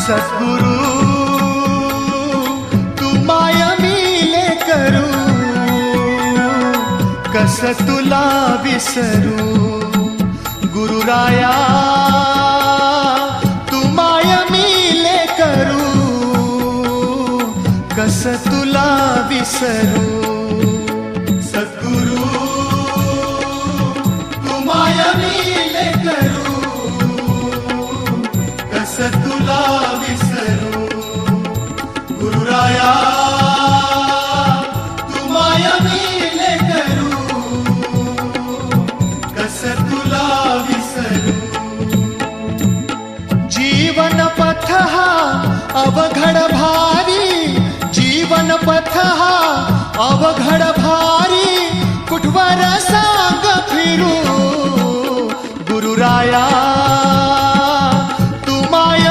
सद्गुरु तू माया मिले करू, कस तुला विसरू. गुरुराया तू माया मिले करू, कस तुला विसरू. सद्गुरु तू माया मिले करू, कस तुला विसरू. गुरुराया तू माया मिले करू, कस तुला विसरू. जीवन पथ हा अवघड भारी, जीवन पथ हा अवघड भारी, कुठवर सांग फिरू. गुरुराया